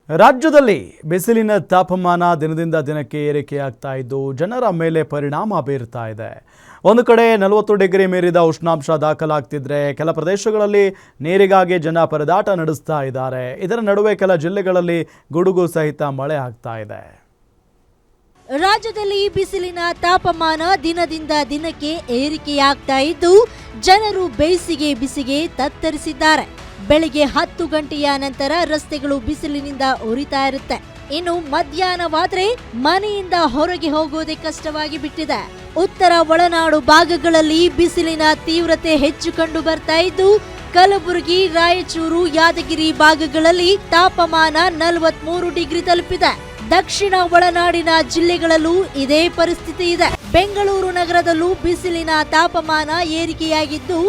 ರಾಜ್ಯದಲ್ಲಿ ಬಿಸಿಲಿನ ತಾಪಮಾನ ದಿನದಿಂದ ದಿನಕ್ಕೆ ಏರಿಕೆಯಾಗ್ತಾ ಇದ್ದು ಜನರ ಮೇಲೆ ಪರಿಣಾಮ ಬೀರ್ತಾ ಇದೆ. ಒಂದು ಕಡೆ 40 ಡಿಗ್ರಿ ಮೀರಿದ ಉಷ್ಣಾಂಶ ದಾಖಲಾಗ್ತಿದ್ರೆ ಕೆಲ ಪ್ರದೇಶಗಳಲ್ಲಿ ನೀರಿಗಾಗಿ ಜನ ಪರದಾಟ ನಡೆಸ್ತಾ ಇದ್ದಾರೆ. ಇದರ ನಡುವೆ ಕೆಲ ಜಿಲ್ಲೆಗಳಲ್ಲಿ ಗುಡುಗು ಸಹಿತ ಮಳೆ ಆಗ್ತಾ ಇದೆ. ರಾಜ್ಯದಲ್ಲಿ ಬಿಸಿಲಿನ ತಾಪಮಾನ ದಿನದಿಂದ ದಿನಕ್ಕೆ ಏರಿಕೆಯಾಗ್ತಾ ಇದ್ದು ಜನರು ಬೇಸಿಗೆ ಬಿಸಿಗೆ ತತ್ತರಿಸಿದ್ದಾರೆ. ಬೆಳಿಗ್ಗೆ 10 ಗಂಟೆಯ ನಂತರ ರಸ್ತೆಗಳು ಬಿಸಿಲಿನಿಂದ ಉರಿತಾ ಇರುತ್ತೆ. ಇನ್ನು ಮಧ್ಯಾಹ್ನವಾದ್ರೆ ಮನೆಯಿಂದ ಹೊರಗೆ ಹೋಗೋದೇ ಕಷ್ಟವಾಗಿ ಬಿಟ್ಟಿದೆ. ಉತ್ತರ ಒಳನಾಡು ಭಾಗಗಳಲ್ಲಿ ಬಿಸಿಲಿನ ತೀವ್ರತೆ ಹೆಚ್ಚು ಕಂಡು ಬರ್ತಾ ಇದ್ದು ಕಲಬುರಗಿ, ರಾಯಚೂರು, ಯಾದಗಿರಿ ಭಾಗಗಳಲ್ಲಿ ತಾಪಮಾನ 43 ಡಿಗ್ರಿ ತಲುಪಿದೆ. ದಕ್ಷಿಣ ಒಳನಾಡಿನ ಜಿಲ್ಲೆಗಳಲ್ಲೂ ಇದೇ ಪರಿಸ್ಥಿತಿ ಇದೆ. ಬೆಂಗಳೂರು ನಗರದಲ್ಲೂ ಬಿಸಿಲಿನ ತಾಪಮಾನ ಏರಿಕೆಯಾಗಿದ್ದು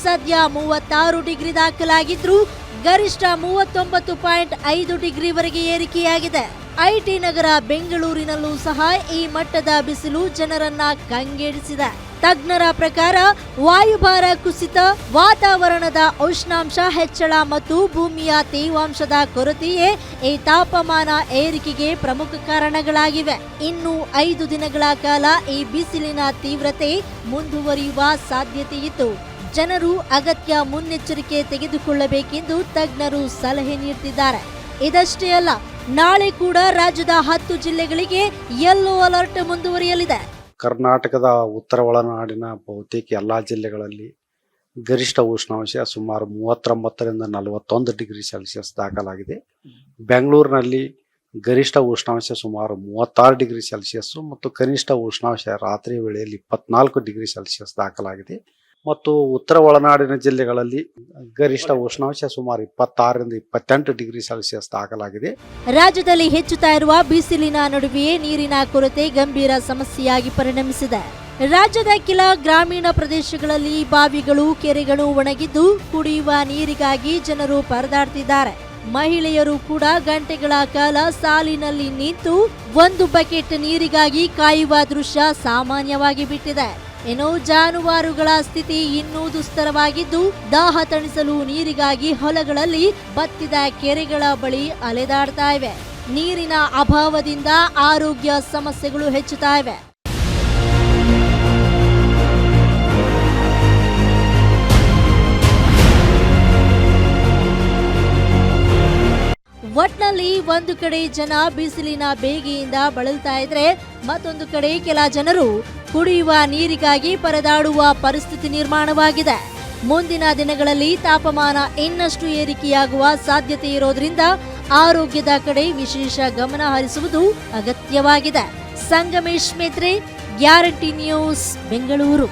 ಸದ್ಯ 36 ಡಿಗ್ರಿ ದಾಖಲಾಗಿದ್ರು ಗರಿಷ್ಠ 39.5 ಡಿಗ್ರಿವರೆಗೆ ಏರಿಕೆಯಾಗಿದೆ. ಐಟಿ ನಗರ ಬೆಂಗಳೂರಿನಲ್ಲೂ ಸಹ ಈ ಮಟ್ಟದ ಬಿಸಿಲು ಜನರನ್ನ ಕಂಗೆಡಿಸಿದೆ. ತಜ್ಞರ ಪ್ರಕಾರ ವಾಯುಭಾರ ಕುಸಿತ, ವಾತಾವರಣದ ಉಷ್ಣಾಂಶ ಹೆಚ್ಚಳ ಮತ್ತು ಭೂಮಿಯ ತೇವಾಂಶದ ಕೊರತೆಯೇ ಈ ತಾಪಮಾನ ಏರಿಕೆಗೆ ಪ್ರಮುಖ ಕಾರಣಗಳಾಗಿವೆ. ಇನ್ನು 5 ದಿನಗಳ ಕಾಲ ಈ ಬಿಸಿಲಿನ ತೀವ್ರತೆ ಮುಂದುವರಿಯುವ ಸಾಧ್ಯತೆ ಇದ್ದು ಜನರು ಅಗತ್ಯ ಮುನ್ನೆಚ್ಚರಿಕೆ ತೆಗೆದುಕೊಳ್ಳಬೇಕೆಂದು ತಜ್ಞರು ಸಲಹೆ ನೀಡುತ್ತಿದ್ದಾರೆ. ಇದಷ್ಟೇ ಅಲ್ಲ, ನಾಳೆ ಕೂಡ ರಾಜ್ಯದ 10 ಜಿಲ್ಲೆಗಳಿಗೆ ಯೆಲ್ಲೋ ಅಲರ್ಟ್ ಮುಂದುವರಿಯಲಿದೆ. ಕರ್ನಾಟಕದ ಉತ್ತರ ಒಳನಾಡಿನ ಬಹುತೇಕ ಎಲ್ಲಾ ಜಿಲ್ಲೆಗಳಲ್ಲಿ ಗರಿಷ್ಠ ಉಷ್ಣಾಂಶ ಸುಮಾರು 39ರಿಂದ 41 ಡಿಗ್ರಿ ಸೆಲ್ಸಿಯಸ್ ದಾಖಲಾಗಿದೆ. ಬೆಂಗಳೂರಿನಲ್ಲಿ ಗರಿಷ್ಠ ಉಷ್ಣಾಂಶ ಸುಮಾರು 36 ಡಿಗ್ರಿ ಸೆಲ್ಸಿಯಸ್ ಮತ್ತು ಕನಿಷ್ಠ ಉಷ್ಣಾಂಶ ರಾತ್ರಿ ವೇಳೆಯಲ್ಲಿ 24 ಡಿಗ್ರಿ ಸೆಲ್ಸಿಯಸ್ ದಾಖಲಾಗಿದೆ. ಮತ್ತು ಉತ್ತರ ಒಳನಾಡಿನ ಜಿಲ್ಲೆಗಳಲ್ಲಿ ಗರಿಷ್ಠ ಉಷ್ಣಾಂಶ ಸುಮಾರು 26ರಿಂದ 28 ಡಿಗ್ರಿ ಸೆಲ್ಸಿಯಸ್ ದಾಖಲಾಗಿದೆ. ರಾಜ್ಯದಲ್ಲಿ ಹೆಚ್ಚುತ್ತಾ ಇರುವ ಬಿಸಿಲಿನ ನಡುವೆಯೇ ನೀರಿನ ಕೊರತೆ ಗಂಭೀರ ಸಮಸ್ಯೆಯಾಗಿ ಪರಿಣಮಿಸಿದೆ. ರಾಜ್ಯದ ಕೆಲ ಗ್ರಾಮೀಣ ಪ್ರದೇಶಗಳಲ್ಲಿ ಬಾವಿಗಳು, ಕೆರೆಗಳು ಒಣಗಿದ್ದು ಕುಡಿಯುವ ನೀರಿಗಾಗಿ ಜನರು ಪರದಾಡ್ತಿದ್ದಾರೆ. ಮಹಿಳೆಯರು ಕೂಡ ಗಂಟೆಗಳ ಕಾಲ ಸಾಲಿನಲ್ಲಿ ನಿಂತು 1 ಬಕೆಟ್ ನೀರಿಗಾಗಿ ಕಾಯುವ ದೃಶ್ಯ ಸಾಮಾನ್ಯವಾಗಿ ಬಿಟ್ಟಿದೆ. ಇನ್ನು ಜಾನುವಾರುಗಳ ಸ್ಥಿತಿ ಇನ್ನೂ ದುಸ್ತರವಾಗಿದ್ದು ದಾಹ ತಣಿಸಲು ನೀರಿಗಾಗಿ ಹೊಲಗಳಲ್ಲಿ ಬತ್ತಿದ ಕೆರೆಗಳ ಬಳಿ ಅಲೆದಾಡ್ತಾ ಇವೆ. ನೀರಿನ ಅಭಾವದಿಂದ ಆರೋಗ್ಯ ಸಮಸ್ಯೆಗಳು ಹೆಚ್ಚುತ್ತಾ ಇವೆ. ಒಟ್ನಲ್ಲಿ ಒಂದು ಕಡೆ ಜನ ಬಿಸಿಲಿನ ಬೇಗೆಯಿಂದ ಬಳಲ್ತಾ ಇದ್ರೆ ಮತ್ತೊಂದು ಕಡೆ ಕೆಲ ಜನರು ಕುಡಿಯುವ ನೀರಿಗಾಗಿ ಪರದಾಡುವ ಪರಿಸ್ಥಿತಿ ನಿರ್ಮಾಣವಾಗಿದೆ. ಮುಂದಿನ ದಿನಗಳಲ್ಲಿ ತಾಪಮಾನ ಇನ್ನಷ್ಟು ಏರಿಕೆಯಾಗುವ ಸಾಧ್ಯತೆ ಇರೋದ್ರಿಂದ ಆರೋಗ್ಯದ ಕಡೆ ವಿಶೇಷ ಗಮನ ಹರಿಸುವುದು ಅಗತ್ಯವಾಗಿದೆ. Sangamesh Metre, guarantee news, Bengaluru.